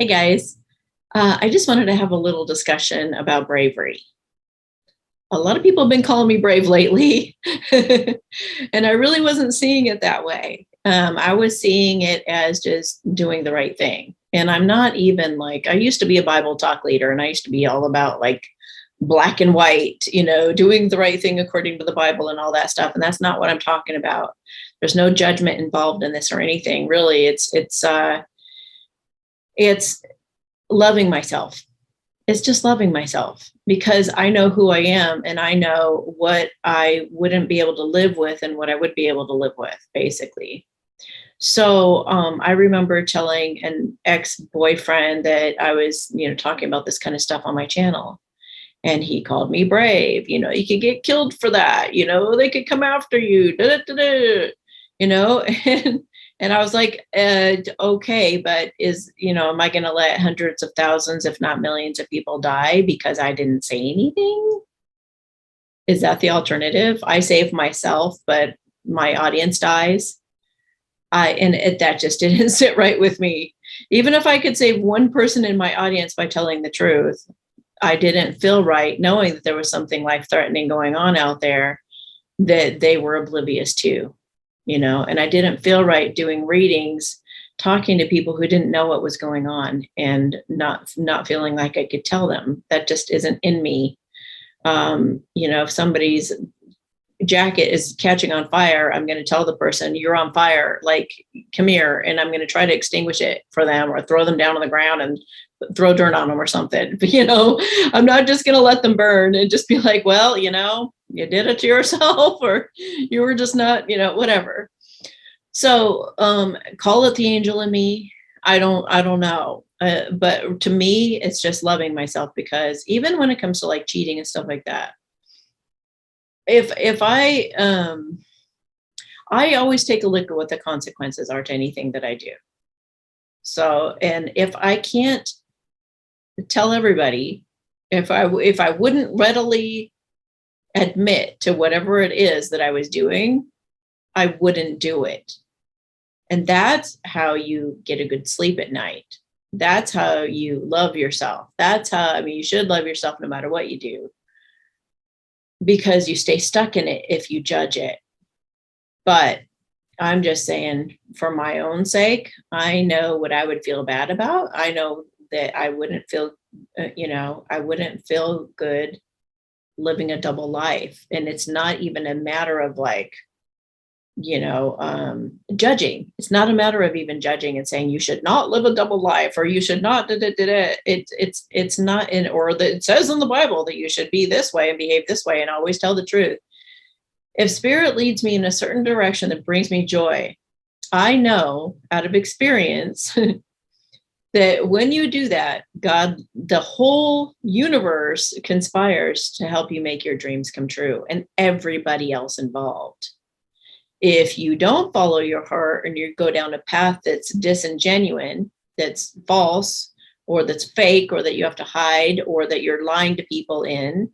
Hey guys, I just wanted to have a little discussion about bravery. A lot of people have been calling me brave lately, and I really wasn't seeing it that way. I was seeing it as just doing the right thing. And I'm not even like, I used to be a Bible talk leader and I used to be all about like black and white, doing the right thing according to the Bible and all that stuff. And that's not what I'm talking about. There's no judgment involved in this or anything. Really, it's loving myself. It's just loving myself because I know who I am and I know what I wouldn't be able to live with and what I would be able to live with, basically. So I remember telling an ex-boyfriend that I was, talking about this kind of stuff on my channel. And he called me brave. You could get killed for that. They could come after you. Da, da, da, da, and and I was like, okay, but am I going to let hundreds of thousands, if not millions of people die because I didn't say anything? Is that the alternative? I save myself, but my audience dies. That just didn't sit right with me. Even if I could save one person in my audience by telling the truth, I didn't feel right knowing that there was something life-threatening going on out there that they were oblivious to. And I didn't feel right doing readings, talking to people who didn't know what was going on and not feeling like I could tell them. That just isn't in me. If somebody's jacket is catching on fire, I'm going to tell the person, you're on fire, like, come here. And I'm going to try to extinguish it for them or throw them down on the ground and throw dirt on them or something. But, I'm not just going to let them burn and just be like, well, you did it to yourself or you were just not, whatever. So call it the angel in me. I don't know. But to me, it's just loving myself, because even when it comes to like cheating and stuff like that, if I always take a look at what the consequences are to anything that I do. So, and if I can't tell everybody, if I wouldn't readily admit to whatever it is that I was doing, I wouldn't do it. And that's how you get a good sleep at night. That's how you love yourself. That's how, you should love yourself no matter what you do, because you stay stuck in it if you judge it. But I'm just saying, for my own sake, I know what I would feel bad about. I know that I wouldn't feel, I wouldn't feel good living a double life. And it's not even a matter of like, judging. It's not a matter of even judging and saying you should not live a double life or you should not. It's not in, or that it says in the Bible that you should be this way and behave this way and always tell the truth. If spirit leads me in a certain direction that brings me joy, I know out of experience that when you do that, God, the whole universe conspires to help you make your dreams come true, and everybody else involved. If you don't follow your heart and you go down a path that's disingenuous, that's false, or that's fake, or that you have to hide, or that you're lying to people in,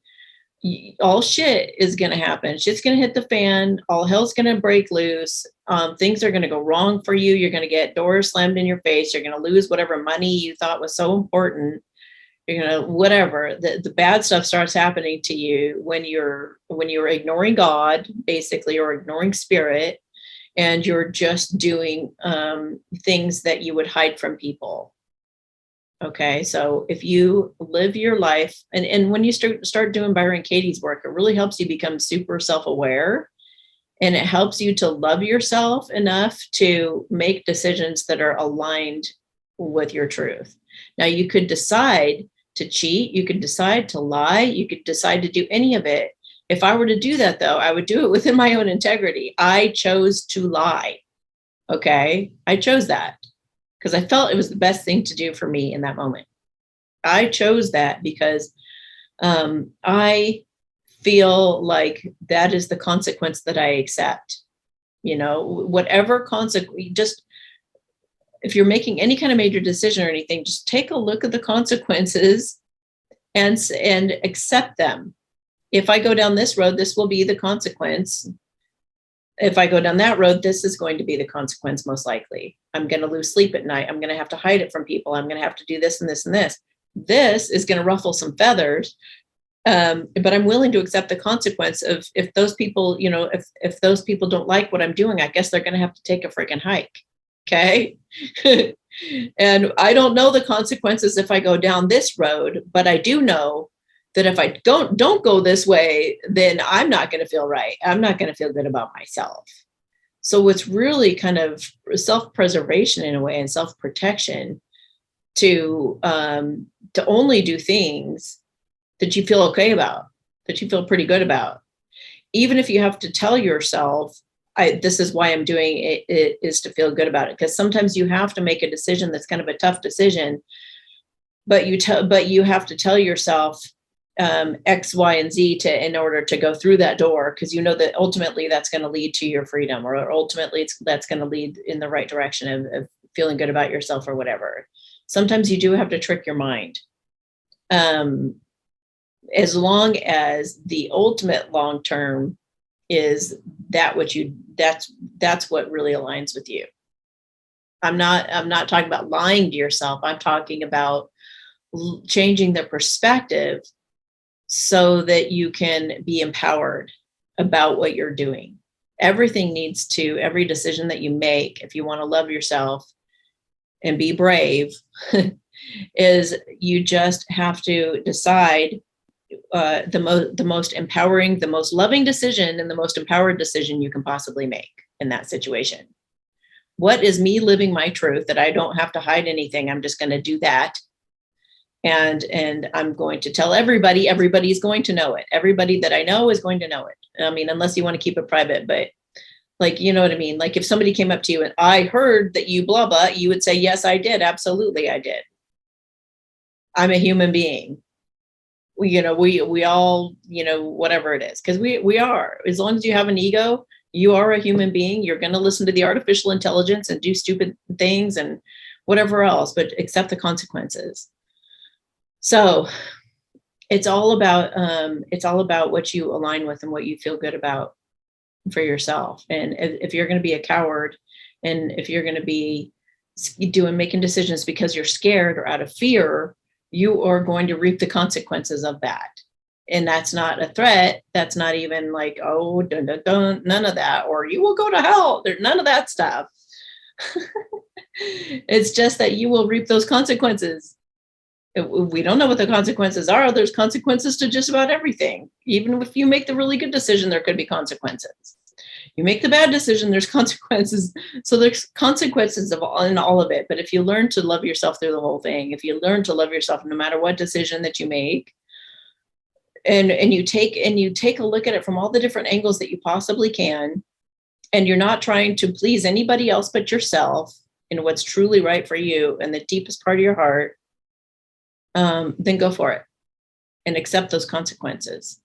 all shit is going to happen. Shit's going to hit the fan. All hell's going to break loose. Things are going to go wrong for you. You're going to get doors slammed in your face. You're going to lose whatever money you thought was so important. You're going to, whatever, the bad stuff starts happening to you when you're ignoring God, basically, or ignoring spirit, and you're just doing things that you would hide from people. Okay, so if you live your life, and when you start doing Byron Katie's work, it really helps you become super self-aware, and it helps you to love yourself enough to make decisions that are aligned with your truth. Now, you could decide to cheat, you could decide to lie, you could decide to do any of it. If I were to do that, though, I would do it within my own integrity. I chose to lie. Okay, I chose that because I felt it was the best thing to do for me in that moment. I chose that because I feel like that is the consequence that I accept. Whatever consequence, just if you're making any kind of major decision or anything, just take a look at the consequences and accept them. If I go down this road, this will be the consequence. If I go down that road, this is going to be the consequence, most likely. I'm going to lose sleep at night. I'm going to have to hide it from people. I'm going to have to do this and this and this. This is going to ruffle some feathers. But I'm willing to accept the consequence of, if those people, if those people don't like what I'm doing, I guess they're going to have to take a freaking hike. Okay. And I don't know the consequences if I go down this road, but I do know that if I don't go this way, then I'm not going to feel right. I'm not going to feel good about myself. So it's really kind of self-preservation in a way, and self-protection to only do things that you feel okay about, that you feel pretty good about. Even if you have to tell yourself, this is why I'm doing it, is to feel good about it. Because sometimes you have to make a decision that's kind of a tough decision, but you have to tell yourself X, Y, and Z in order to go through that door, because you know that ultimately that's going to lead to your freedom, or ultimately that's going to lead in the right direction of feeling good about yourself or whatever. Sometimes you do have to trick your mind. As long as the ultimate long term is that's what really aligns with you. I'm not talking about lying to yourself. I'm talking about changing the perspective so that you can be empowered about what you're doing. Every decision that you make, if you want to love yourself and be brave, is you just have to decide the most empowering, the most loving decision, and the most empowered decision you can possibly make in that situation. What is me living my truth, that I don't have to hide anything? I'm just going to do that. And I'm going to tell everybody. Everybody's going to know it. Everybody that I know is going to know it. I mean, unless you want to keep it private, but like, you know what I mean? Like if somebody came up to you and I heard that you blah, blah, you would say, yes, I did. Absolutely. I did. I'm a human being. We all, whatever it is, because we are, as long as you have an ego, you are a human being. You're going to listen to the artificial intelligence and do stupid things and whatever else, but accept the consequences. So it's all about what you align with and what you feel good about for yourself. And if you're going to be a coward, and if you're going to be making decisions because you're scared or out of fear, you are going to reap the consequences of that. And that's not a threat. That's not even like, oh, dun, dun, dun, none of that, or you will go to hell. There's none of that stuff. It's just that you will reap those consequences. We don't know what the consequences are. There's consequences to just about everything. Even if you make the really good decision, there could be consequences. You make the bad decision, there's consequences. So there's consequences in all of it. But if you learn to love yourself through the whole thing, if you learn to love yourself no matter what decision that you make, and you take a look at it from all the different angles that you possibly can, and you're not trying to please anybody else but yourself in what's truly right for you and the deepest part of your heart, then go for it and accept those consequences.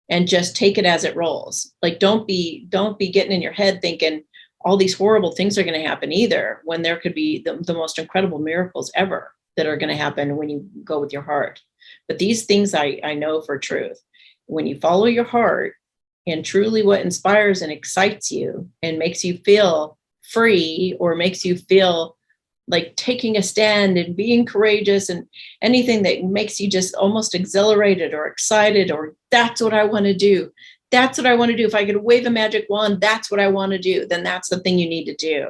And just take it as it rolls. Like, don't be getting in your head thinking all these horrible things are going to happen either, when there could be the most incredible miracles ever that are going to happen when you go with your heart. But these things I know for truth. When you follow your heart and truly what inspires and excites you and makes you feel free, or makes you feel like taking a stand and being courageous, and anything that makes you just almost exhilarated or excited, or that's what I want to do. That's what I want to do. If I could wave a magic wand, that's what I want to do. Then that's the thing you need to do.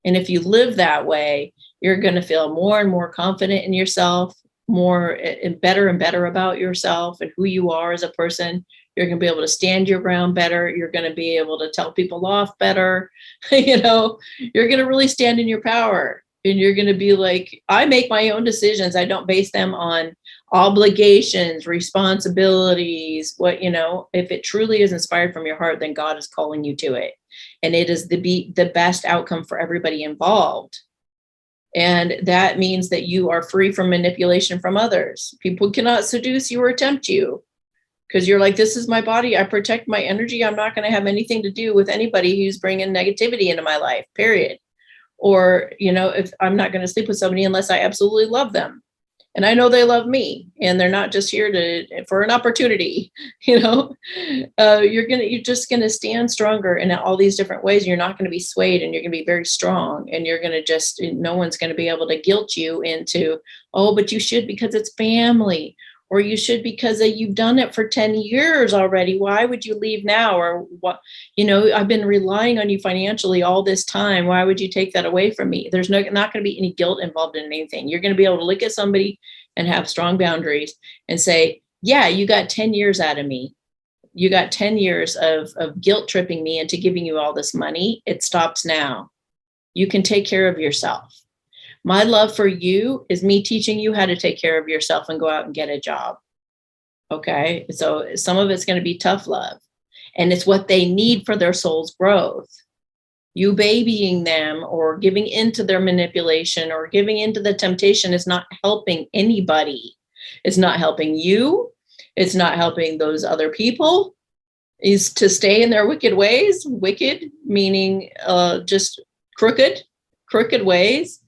And if you live that way, you're going to feel more and more confident in yourself, more and better about yourself and who you are as a person. You're going to be able to stand your ground better. You're going to be able to tell people off better. You're going to really stand in your power, and you're going to be like, I make my own decisions. I don't base them on obligations, responsibilities. If it truly is inspired from your heart, then God is calling you to it. And it is the best outcome for everybody involved. And that means that you are free from manipulation from others. People cannot seduce you or tempt you, because you're like, this is my body. I protect my energy. I'm not going to have anything to do with anybody who's bringing negativity into my life, period. Or, if I'm not going to sleep with somebody unless I absolutely love them. And I know they love me, and they're not just here to for an opportunity, you know. You're just gonna stand stronger in all these different ways. You're not gonna be swayed, and you're gonna be very strong, and you're gonna just no one's gonna be able to guilt you into, oh, but you should because it's family, or you should because you've done it for 10 years already. Why would you leave now? Or what, I've been relying on you financially all this time. Why would you take that away from me? There's not going to be any guilt involved in anything. You're going to be able to look at somebody and have strong boundaries and say, yeah, you got 10 years out of me. You got 10 years of guilt tripping me into giving you all this money. It stops now. You can take care of yourself. My love for you is me teaching you how to take care of yourself and go out and get a job. Okay. So some of it's going to be tough love, and it's what they need for their soul's growth. You babying them or giving into their manipulation or giving into the temptation is not helping anybody. It's not helping you. It's not helping those other people. Is to stay in their wicked ways. Wicked meaning just crooked ways.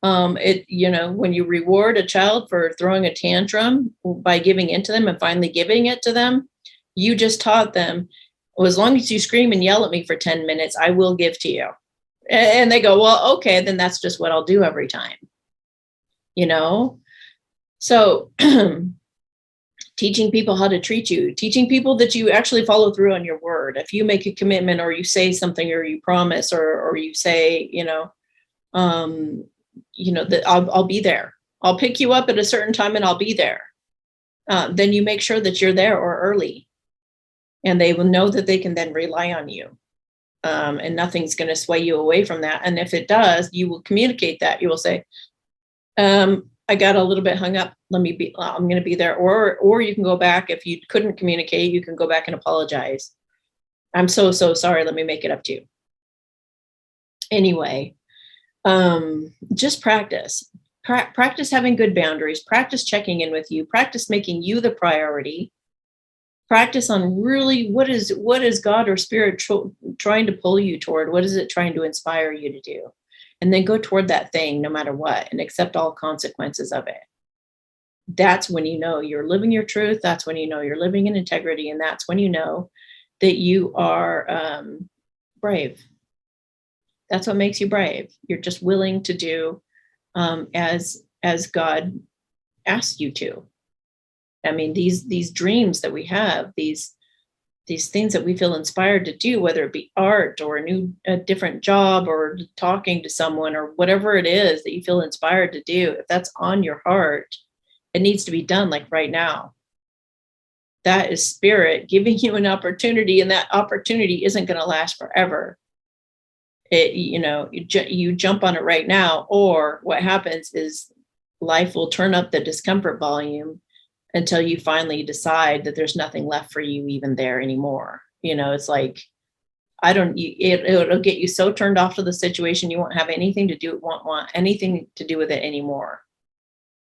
When you reward a child for throwing a tantrum by giving into them and finally giving it to them, you just taught them, well, as long as you scream and yell at me for 10 minutes, I will give to you. And they go, well, okay, then that's just what I'll do every time. So teaching people how to treat you, teaching people that you actually follow through on your word. If you make a commitment or you say something or you promise or you say, that I'll be there. I'll pick you up at a certain time and I'll be there. Then you make sure that you're there or early, and they will know that they can then rely on you. And nothing's going to sway you away from that. And if it does, you will communicate that. You will say, I got a little bit hung up. I'm going to be there. Or you can go back. If you couldn't communicate, you can go back and apologize. I'm so sorry. Let me make it up to you. Anyway, just practice having good boundaries, practice checking in with you, practice making you the priority, practice on really what is God or spirit trying to pull you toward? What is it trying to inspire you to do? And then go toward that thing no matter what, and accept all consequences of it. That's when you know you're living your truth. That's when you know you're living in integrity. And that's when you know that you are brave. That's what makes you brave. You're just willing to do as God asked you to. I mean, these dreams that we have, these things that we feel inspired to do, whether it be art or a different job or talking to someone or whatever it is that you feel inspired to do, if that's on your heart, it needs to be done like right now. That is spirit giving you an opportunity, and that opportunity isn't going to last forever. You jump on it right now, or what happens is life will turn up the discomfort volume until you finally decide that there's nothing left for you even there anymore. It's like, it'll get you so turned off to the situation, you won't have anything to do, won't want anything to do with it anymore.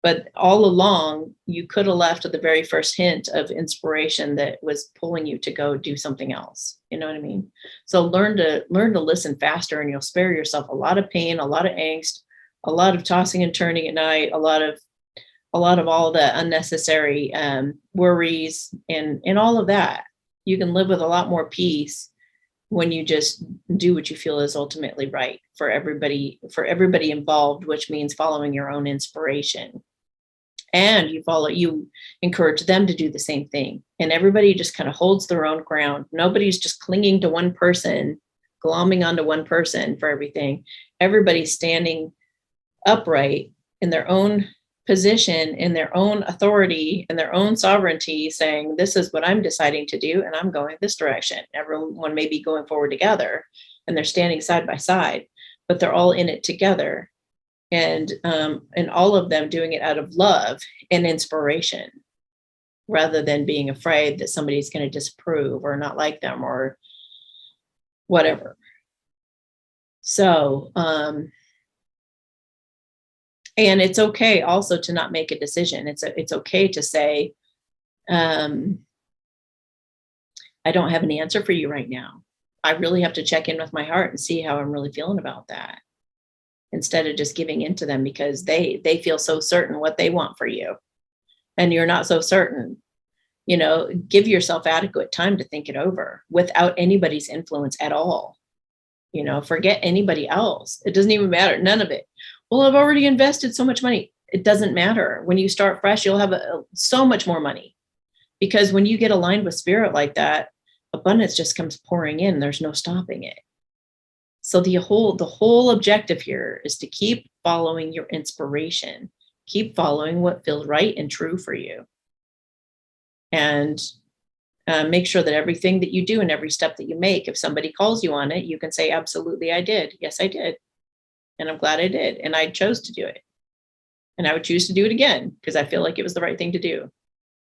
But all along, you could have left at the very first hint of inspiration that was pulling you to go do something else. You know what I mean? So learn to listen faster, and you'll spare yourself a lot of pain, a lot of angst, a lot of tossing and turning at night, a lot of all the unnecessary worries and all of that. You can live with a lot more peace when you just do what you feel is ultimately right for everybody involved, which means following your own inspiration. And you encourage them to do the same thing. And everybody just kind of holds their own ground. Nobody's just clinging to one person, glomming onto one person for everything. Everybody's standing upright in their own position, in their own authority, in their own sovereignty, saying, this is what I'm deciding to do, and I'm going this direction. Everyone may be going forward together, and they're standing side by side, but they're all in it together. And all of them doing it out of love and inspiration, rather than being afraid that somebody's going to disapprove or not like them or whatever. So, and it's okay also to not make a decision. It's okay to say, I don't have an answer for you right now. I really have to check in with my heart and see how I'm really feeling about that. instead of just giving in to them because they feel so certain what they want for you and you're not so certain. Give yourself adequate time to think it over without anybody's influence at all. Forget anybody else. It doesn't even matter. None of it. Well, I've already invested so much money. It doesn't matter. When you start fresh, you'll have so much more money, because when you get aligned with spirit like that, abundance just comes pouring in. There's no stopping it. So the whole objective here is to keep following your inspiration, keep following what feels right and true for you. And make sure that everything that you do and every step that you make, if somebody calls you on it, you can say, absolutely, I did. Yes, I did. And I'm glad I did. And I chose to do it. And I would choose to do it again because I feel like it was the right thing to do.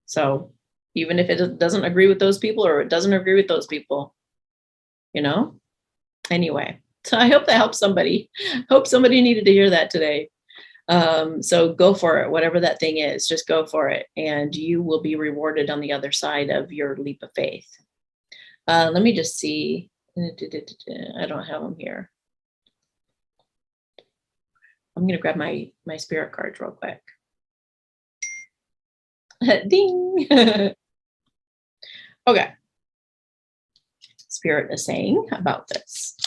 So even if it doesn't agree with those people or it doesn't agree with those people, anyway. So I hope that helps somebody. Hope somebody needed to hear that today. So go for it, whatever that thing is, just go for it. And you will be rewarded on the other side of your leap of faith. Let me just see. I don't have them here. I'm going to grab my spirit cards real quick. Ding. Okay. Spirit is saying about this.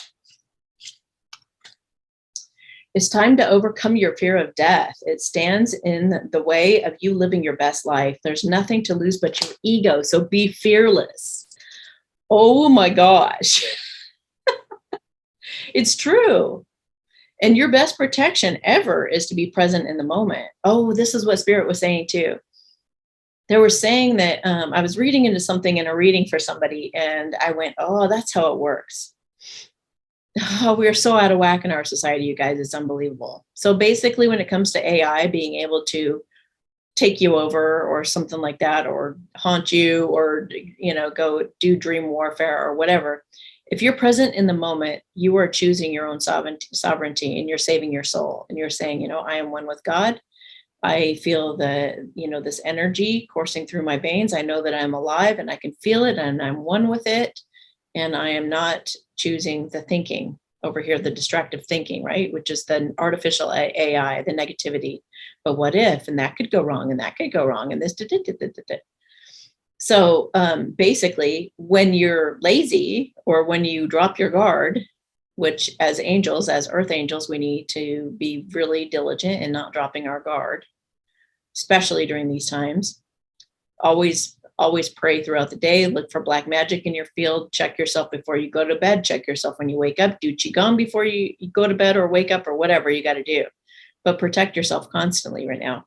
It's time to overcome your fear of death. It stands in the way of you living your best life. There's nothing to lose but your ego, so be fearless. Oh my gosh. It's true. And your best protection ever is to be present in the moment. Oh, this is what Spirit was saying too. They were saying that I was reading into something in a reading for somebody, and I went, oh, that's how it works. Oh, we're so out of whack in our society, you guys. It's unbelievable. So basically, when it comes to AI being able to take you over or something like that, or haunt you, or, go do dream warfare or whatever, if you're present in the moment, you are choosing your own sovereignty, and you're saving your soul. And you're saying, I am one with God. I feel this energy coursing through my veins. I know that I'm alive and I can feel it and I'm one with it. And I am not choosing the thinking over here, the destructive thinking, right? Which is the artificial AI, the negativity. But what if, and that could go wrong, and that could go wrong, and this. So basically, when you're lazy or when you drop your guard, which as angels, as earth angels, we need to be really diligent in not dropping our guard, especially during these times. Always pray throughout the day. Look for black magic in your field. Check yourself before you go to bed. Check yourself when you wake up. Do qigong before you go to bed or wake up or whatever you got to do. But protect yourself constantly right now.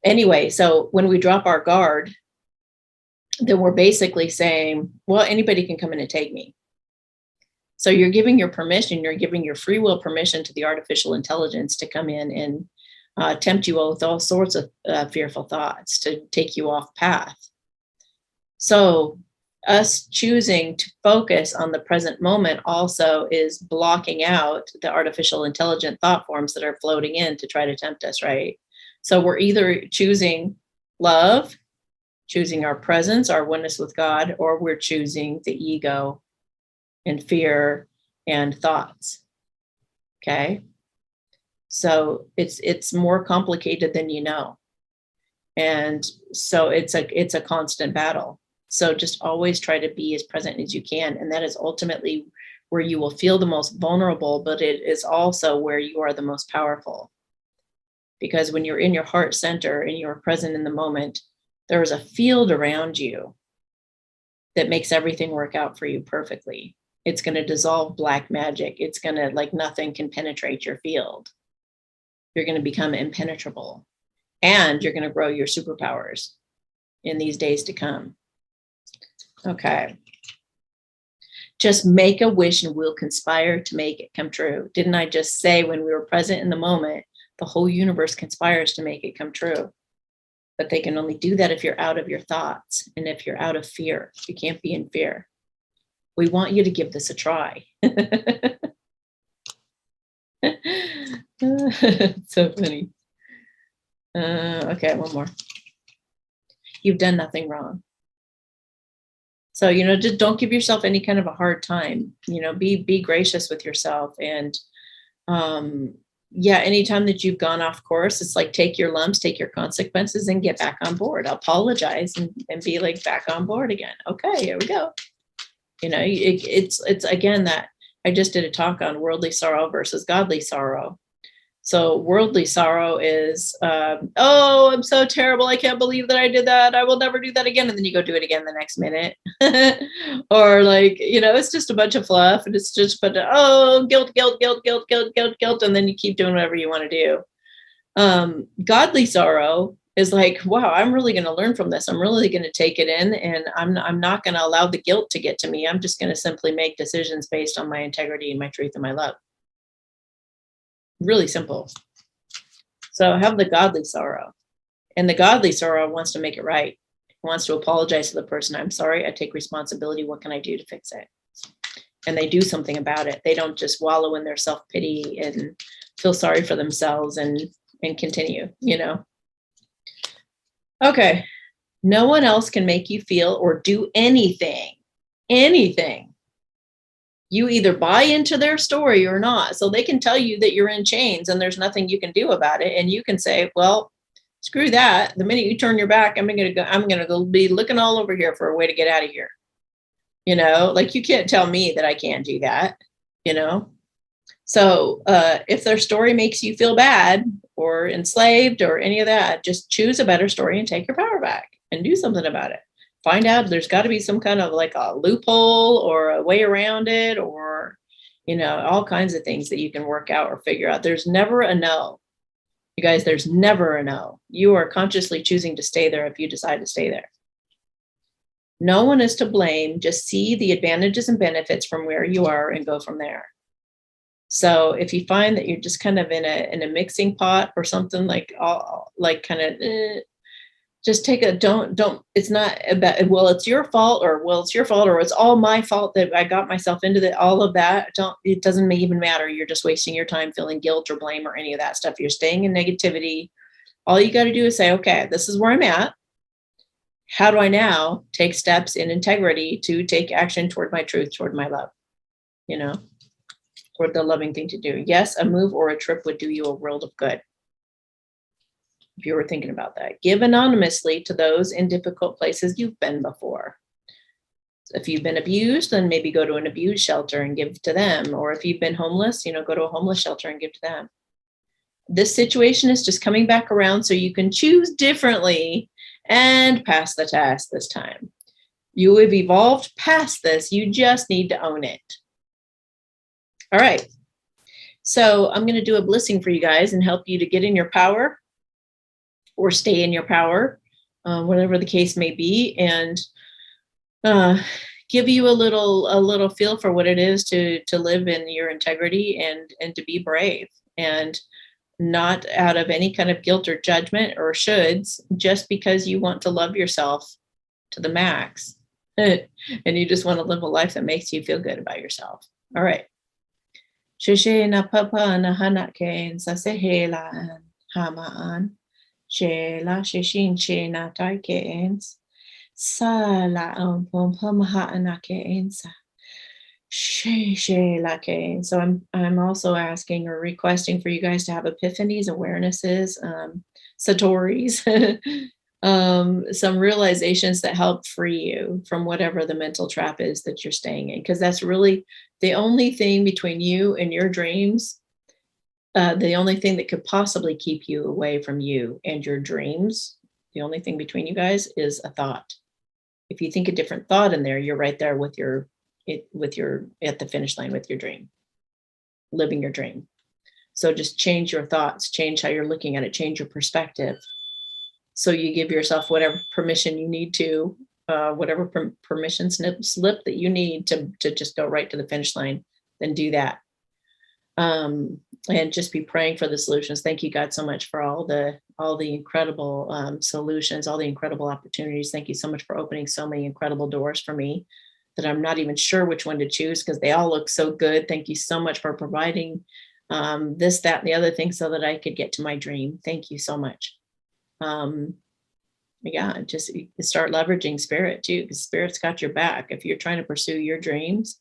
Anyway, so when we drop our guard, then we're basically saying, well, anybody can come in and take me. So you're giving your permission, you're giving your free will permission to the artificial intelligence to come in and tempt you with all sorts of fearful thoughts to take you off path. So us choosing to focus on the present moment also is blocking out the artificial intelligent thought forms that are floating in to try to tempt us, right? So we're either choosing love, choosing our presence, our oneness with God, or we're choosing the ego and fear and thoughts. Okay. So it's more complicated than you know. And so it's a constant battle. So just always try to be as present as you can. And that is ultimately where you will feel the most vulnerable, but it is also where you are the most powerful. Because when you're in your heart center and you're present in the moment, there is a field around you that makes everything work out for you perfectly. It's going to dissolve black magic. It's going to, like, nothing can penetrate your field. You're going to become impenetrable, and you're going to grow your superpowers in these days to come. Okay. Just make a wish and we'll conspire to make it come true. Didn't I just say when we were present in the moment, the whole universe conspires to make it come true? But they can only do that if you're out of your thoughts and if you're out of fear. You can't be in fear. We want you to give this a try. So funny. Okay, one more. You've done nothing wrong. So, just don't give yourself any kind of a hard time. Be gracious with yourself and Yeah, anytime that you've gone off course, it's like take your lumps, take your consequences, and get back on board. Apologize and be like back on board again. Okay, here we go. It's again that I just did a talk on worldly sorrow versus godly sorrow. So worldly sorrow is, oh, I'm so terrible. I can't believe that I did that. I will never do that again. And then you go do it again the next minute. Or like, it's just a bunch of fluff and it's just, oh, guilt, guilt, guilt, guilt, guilt, guilt, guilt. And then you keep doing whatever you want to do. Godly sorrow is like, wow, I'm really going to learn from this. I'm really going to take it in, and I'm not going to allow the guilt to get to me. I'm just going to simply make decisions based on my integrity and my truth and my love. Really simple. So have the godly sorrow, and the godly sorrow wants to make it right. It wants to apologize to the person. I'm sorry. I take responsibility. What can I do to fix it? And they do something about it. They don't just wallow in their self-pity and feel sorry for themselves and continue, Okay. No one else can make you feel or do anything. You either buy into their story or not. So they can tell you that you're in chains and there's nothing you can do about it. And you can say, well, screw that. The minute you turn your back, I'm going to go be looking all over here for a way to get out of here. Like you can't tell me that I can't do that, So if their story makes you feel bad or enslaved or any of that, just choose a better story and take your power back and do something about it. Find out there's got to be some kind of like a loophole or a way around it, or, all kinds of things that you can work out or figure out. There's never a no. You guys, there's never a no. You are consciously choosing to stay there if you decide to stay there. No one is to blame. Just see the advantages and benefits from where you are and go from there. So if you find that you're just kind of in a mixing pot or something just take it's not about, well, it's your fault, or it's all my fault that I got myself into all of that. It doesn't even matter. You're just wasting your time feeling guilt or blame or any of that stuff. You're staying in negativity. All you got to do is say, okay, this is where I'm at. How do I now take steps in integrity to take action toward my truth, toward my love, toward the loving thing to do? Yes, a move or a trip would do you a world of good. If you were thinking about that, give anonymously to those in difficult places you've been before. If you've been abused, then maybe go to an abused shelter and give to them. Or if you've been homeless, go to a homeless shelter and give to them. This situation is just coming back around so you can choose differently and pass the test this time. You have evolved past this. You just need to own it. All right. So I'm going to do a blissing for you guys and help you to get in your power or stay in your power, whatever the case may be, and give you a little feel for what it is to live in your integrity and to be brave, and not out of any kind of guilt or judgment or shoulds, just because you want to love yourself to the max and you just want to live a life that makes you feel good about yourself. All right. Sheshe na papa na hanake sasehela hamaan. Shela sheshin shena taikens. Sala pom ha anakensa. So I'm also asking or requesting for you guys to have epiphanies, awarenesses, satoris, some realizations that help free you from whatever the mental trap is that you're staying in, because that's really the only thing between you and your dreams. The only thing that could possibly keep you away from you and your dreams, the only thing between you guys is a thought. If you think a different thought in there, you're right there with your at the finish line with your dream, living your dream. So just change your thoughts, change how you're looking at it, change your perspective. So you give yourself whatever permission you need to, whatever permission slip that you need to just go right to the finish line, then do that. And just be praying for the solutions. Thank you, God, so much for all the incredible solutions, all the incredible opportunities. Thank you so much for opening so many incredible doors for me that I'm not even sure which one to choose because they all look so good. Thank you so much for providing this, that, and the other thing so that I could get to my dream. Thank you so much. Yeah, just start leveraging spirit too, because spirit's got your back. If you're trying to pursue your dreams,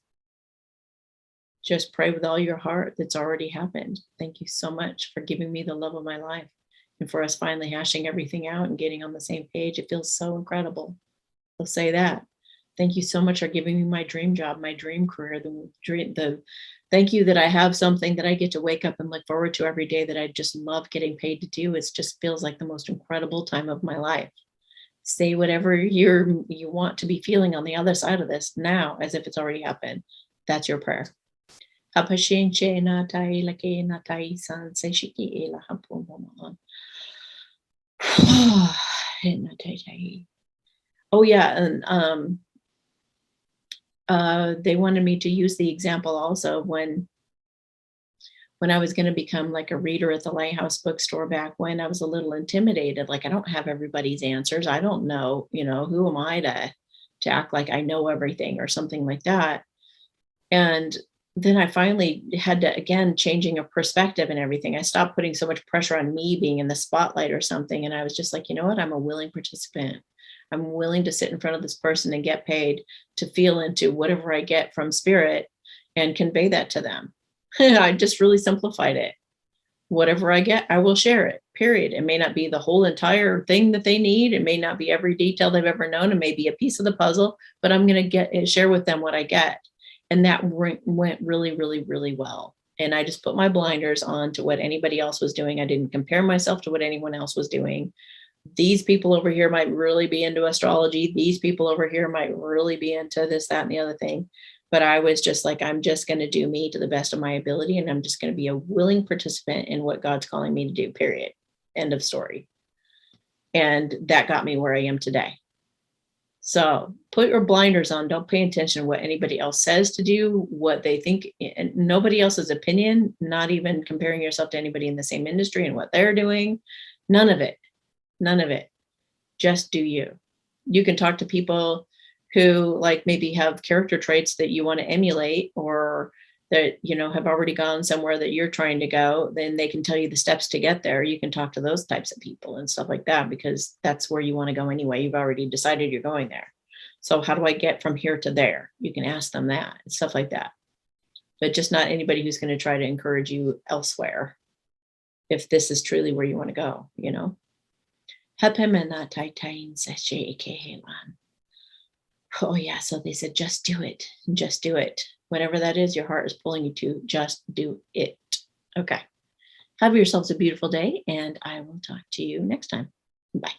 Just pray with all your heart that's already happened. Thank you so much for giving me the love of my life and for us finally hashing everything out and getting on the same page. It feels so incredible. I'll say that. Thank you so much for giving me my dream job, my dream career, the thank you that I have something that I get to wake up and look forward to every day that I just love getting paid to do. It just feels like the most incredible time of my life. Say whatever you want to be feeling on the other side of this now, as if it's already happened. That's your prayer. Hapashinche na tai lake na tai san se shiki e la hapu mama. Na tai tai. Oh yeah, and they wanted me to use the example also when I was going to become like a reader at the Lighthouse bookstore back when I was a little intimidated. Like I don't have everybody's answers. I don't know, who am I to act like I know everything or something like that. And then I finally had to, again, changing a perspective and everything. I stopped putting so much pressure on me being in the spotlight or something. And I was just like, you know what? I'm a willing participant. I'm willing to sit in front of this person and get paid to feel into whatever I get from spirit and convey that to them. I just really simplified it. Whatever I get, I will share it, period. It may not be the whole entire thing that they need. It may not be every detail they've ever known. It may be a piece of the puzzle, but I'm going to share with them what I get. And that went really, really, really well. And I just put my blinders on to what anybody else was doing. I didn't compare myself to what anyone else was doing. These people over here might really be into astrology. These people over here might really be into this, that, and the other thing. But I was just like, I'm just going to do me to the best of my ability. And I'm just going to be a willing participant in what God's calling me to do, period. End of story. And that got me where I am today. So put your blinders on. Don't pay attention to what anybody else says to do, what they think, and nobody else's opinion, not even comparing yourself to anybody in the same industry and what they're doing. None of it. None of it. Just do you. You can talk to people who like maybe have character traits that you want to emulate or that, have already gone somewhere that you're trying to go. Then they can tell you the steps to get there. You can talk to those types of people and stuff like that, because that's where you want to go anyway. You've already decided you're going there. So how do I get from here to there? You can ask them that and stuff like that, but just not anybody who's going to try to encourage you elsewhere. If this is truly where you want to go, Oh yeah, so they said, just do it. Just do it. Whatever that is, your heart is pulling you to, just do it. Okay. Have yourselves a beautiful day, and I will talk to you next time. Bye.